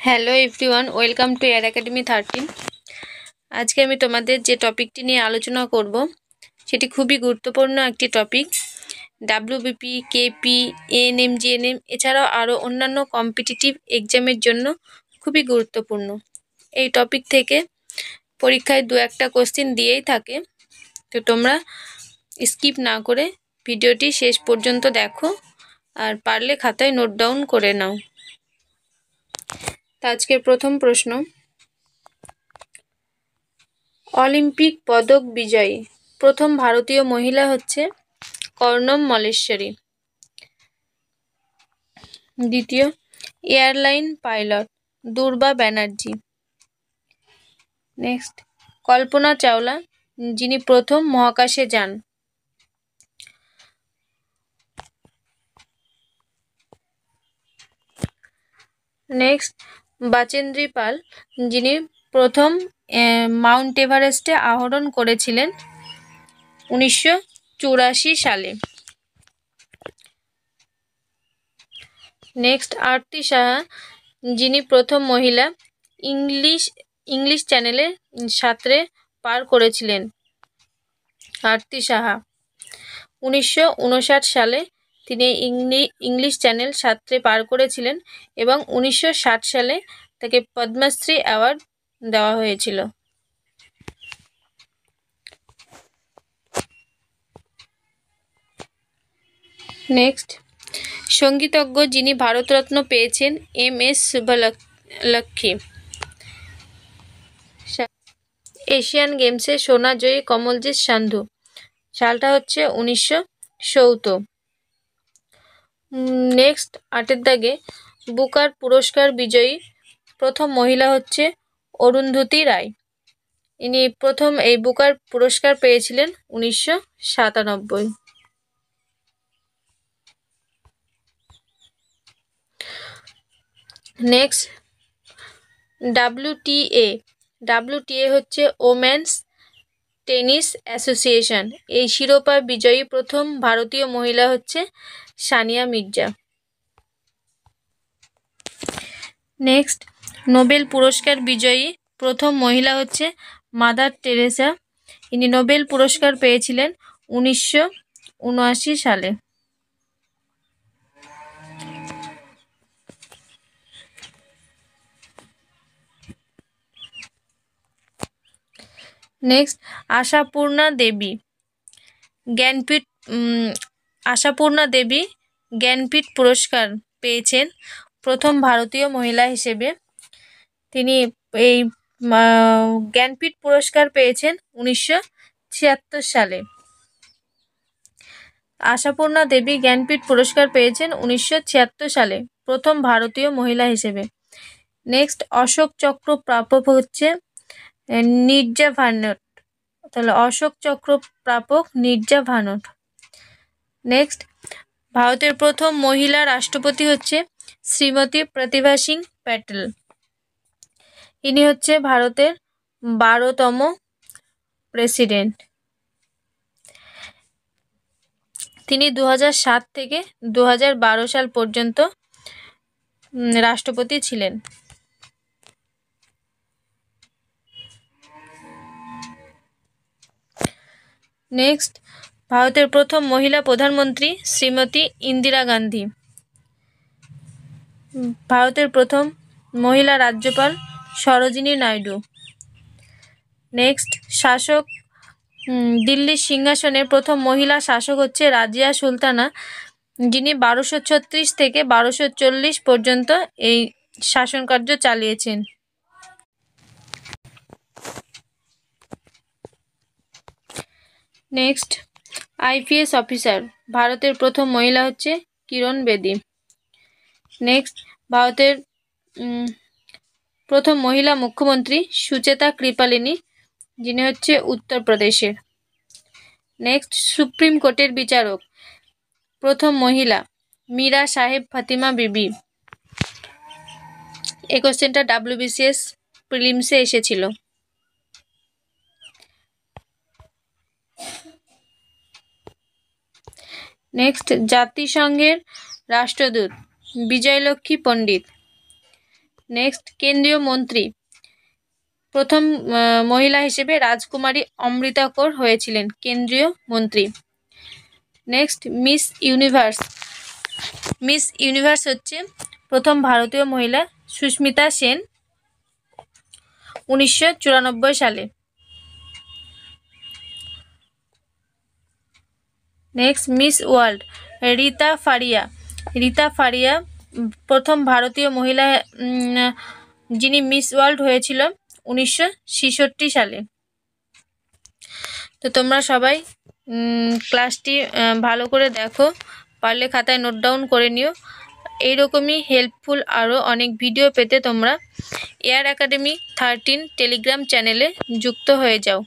Hello everyone, welcome to air academy 13। আজকে আমি তোমাদের যে টপিকটি নিয়ে আলোচনা করব সেটি খুবই গুরুত্বপূর্ণ একটি topic. WBP, KP, ANM, GNM এছাড়াও আরও অন্যান্য কম্পিটিটিভ এক্সামের জন্য খুবই গুরুত্বপূর্ণ। এই টপিক থেকে পরীক্ষায় দু একটা কোশ্চেন দিয়েই থাকে, তো তোমরা স্কিপ না করে ভিডিওটি শেষ পর্যন্ত দেখো আর পারলে খাতায় নোট ডাউন করে নাও। আজকের প্রথম প্রশ্ন, অলিম্পিক পদক বিজয়ী প্রথম ভারতীয় মহিলা হচ্ছে কর্ণম মল্লেশ্বরী। দ্বিতীয়, এয়ারলাইন পাইলট দুর্বা ব্যানার্জি। নেক্সট, কল্পনা চাওলা যিনি প্রথম মহাকাশে যান। নেক্সট, বাচেন্দ্রী পাল যিনি প্রথম মাউন্ট এভারেস্টে আরোহণ করেছিলেন 1984 সালে। নেক্সট, আরতি সাহা যিনি প্রথম মহিলা ইংলিশ চ্যানেলে সাঁতরে পার করেছিলেন। আরতি সাহা 1959 সালে তিনি ইংলিশ চ্যানেল সাঁতরে পার করেছিলেন এবং 1960 সালে তাকে পদ্মশ্রী অ্যাওয়ার্ড দেওয়া হয়েছিল। নেক্সট, সঙ্গীতজ্ঞ যিনি ভারতরত্ন পেয়েছেন MS শুভলক্ষ্মী। এশিয়ান গেমসে সোনা জয়ী কমলজিৎ সান্ধু, সালটা হচ্ছে 1970। নেক্সট, 8 দাগে বুকার পুরস্কার বিজয়ী প্রথম মহিলা হচ্ছে অরুন্ধতী রায়। ইনি প্রথম এই বুকার পুরস্কার পেয়েছিলেন 1997। নেক্সট, ডাব্লিউটিএ হচ্ছে ওমেন্স টেনিস অ্যাসোসিয়েশন। এই শিরোপা বিজয়ী প্রথম ভারতীয় মহিলা হচ্ছে সানিয়া মির্জা। নেক্সট, নোবেল পুরস্কার বিজয়ী প্রথম মহিলা হচ্ছে মাদার টেরেসা। ইনি নোবেল পুরস্কার পেয়েছিলেন 1979 সালে। নেক্সট, আশাপূর্ণা দেবী জ্ঞানপীঠ পুরস্কার পেয়েছেন প্রথম ভারতীয় মহিলা হিসেবে। তিনি এই জ্ঞানপীঠ পুরস্কার পেয়েছেন 1976 সালে। আশাপূর্ণা দেবী জ্ঞানপীঠ পুরস্কার পেয়েছেন 1976 সালে প্রথম ভারতীয় মহিলা হিসেবে। নেক্সট, অশোক চক্র প্রাপক হচ্ছে নির্জা ভানট। তাহলে অশোক চক্র প্রাপক নির্জা ভানট। নেক্সট, ভারতের প্রথম মহিলা রাষ্ট্রপতি হচ্ছে শ্রীমতী প্রতিভা সিং প্যাটেল। ইনি হচ্ছে ভারতের 12তম প্রেসিডেন্ট। তিনি 2007 থেকে 2012 সাল পর্যন্ত রাষ্ট্রপতি ছিলেন। নেক্সট, ভারতের প্রথম মহিলা প্রধানমন্ত্রী শ্রীমতী ইন্দিরা গান্ধী। ভারতের প্রথম মহিলা রাজ্যপাল সরোজিনী নাইডু। নেক্সট, শাসক দিল্লির সিংহাসনের প্রথম মহিলা শাসক হচ্ছে রাজিয়া সুলতানা, যিনি 1236 থেকে 1240 পর্যন্ত এই শাসনকার্য চালিয়েছেন। নেক্সট, IPS অফিসার ভারতের প্রথম মহিলা হচ্ছে কিরণ বেদী। নেক্সট, ভারতের প্রথম মহিলা মুখ্যমন্ত্রী সুচেতা কৃপালিনী, যিনি হচ্ছে উত্তরপ্রদেশের। নেক্সট, সুপ্রিম কোর্টের বিচারক প্রথম মহিলা মীরা সাহেব ফাতিমা বিবি। এই কোশ্চেনটা WBCS প্রিলিমসে এসেছিল। নেক্সট, জাতিসংঘের রাষ্ট্রদূত বিজয়লক্ষ্মী পণ্ডিত। নেক্সট কেন্দ্রীয় মন্ত্রী, প্রথম মহিলা হিসেবে রাজকুমারী অমৃতা কৌর হয়েছিলেন কেন্দ্রীয় মন্ত্রী। Next miss universe, miss universe হচ্ছে প্রথম ভারতীয় মহিলা সুস্মিতা সেন 1994 সালে। Next miss world Rita Faria, Rita Faria প্রথম ভারতীয় মহিলা যিনি মিস ওয়ার্ল্ড হয়েছিল 1966 সালে। তো তোমরা সবাই ক্লাসটি ভালো করে দেখো, পারলে খাতায় নোট ডাউন করে নিও। এইরকমই হেল্পফুল আরও অনেক ভিডিও পেতে তোমরা এয়ার একাডেমি 13 টেলিগ্রাম চ্যানেলে যুক্ত হয়ে যাও।